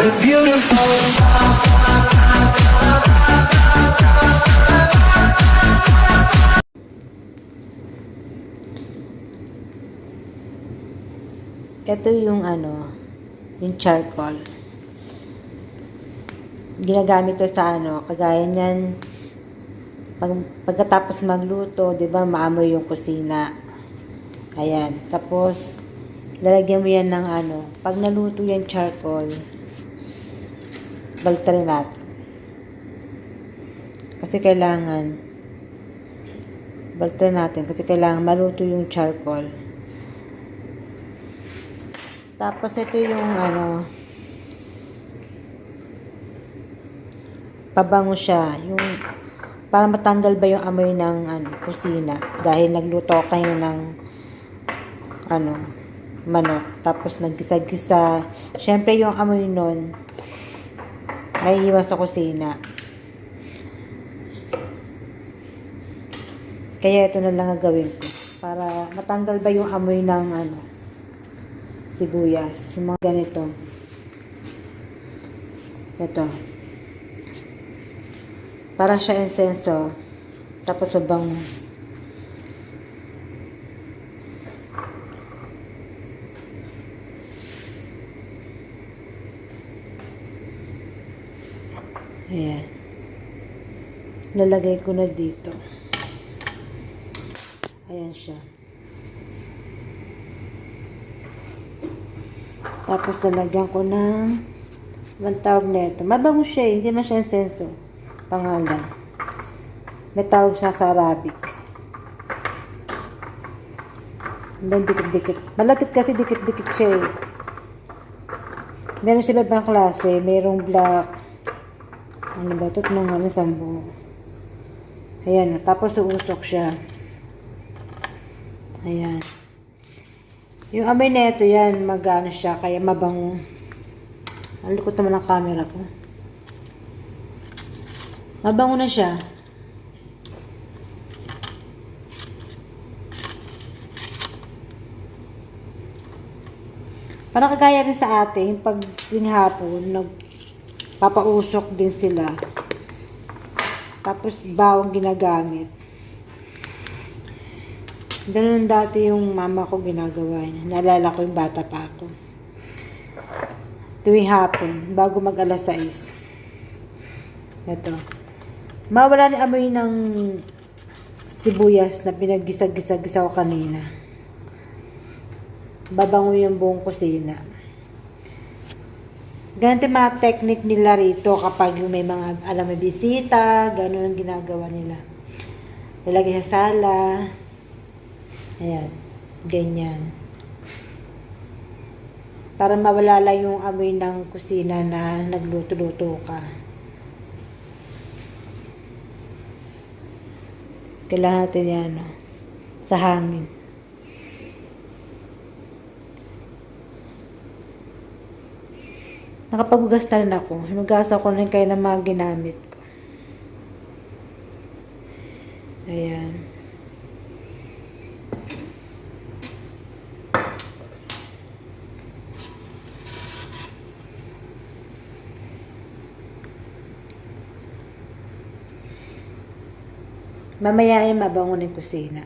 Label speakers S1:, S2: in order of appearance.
S1: look beautiful.
S2: Ito yung yung charcoal. Ginagamit ko sa kagaya niyan, pagkatapos magluto, 'di ba, maamoy yung kusina. Ayan, tapos lalagyan mo yan ng pag naluto yung charcoal, baltarin natin. Kasi kailangan maluto yung charcoal. Tapos ito yung pabango siya, yung para matanggal ba yung amoy ng kusina dahil nagluto kayo ng manok, tapos naggisa-gisa. Syempre yung amoy nun may iwas sa kusina. Kaya ito na lang ang gawin ko para matanggal ba yung amoy ng sibuyas, yung mga ganito. Ito para siya insenso, tapos mabango. Ayan, lalagay ko na dito. Ayan siya. Tapos lalagyan ko ng tawag na ito. Mabango siya, hindi man siya insenso. Pangalan. May tawag siya sa Arabic. Hanggang dikit-dikit. Malagkit kasi dikit-dikit siya eh. Meron siya ibang klase. Merong black. Ano ba ito? Mga sambo. Ayan. Tapos uusok siya. Ayan. Yung amoy na ito yan, magano siya, kaya mabango. Ang likot naman ang camera ko. Mabango na siya. Parang kagaya rin sa atin, pag hapon, nagpapausok din sila. Tapos bawang ginagamit. Ganun dati yung mama ko ginagawa niya. Naalala ko yung bata pa ako. Tuwing hapon, bago mag alas 6. Ito. Mawala ni amoy ng sibuyas na pinaggisa-gisa-gisa ko kanina. Babango yung buong kusina. Ganito yung mga technique nila rito kapag may mga may bisita, ganun ang ginagawa nila. Ilagay sa sala. Ayan, ganyan. Para mawala lang yung amoy ng kusina na nagluto-luto ka. Kailangan natin yan, sa hangin. Nakapaghugas na rin ako. Hinugas ako rin kayo ng mga ginamit ko. Ayan. Mamaya ay mabango ng kusina.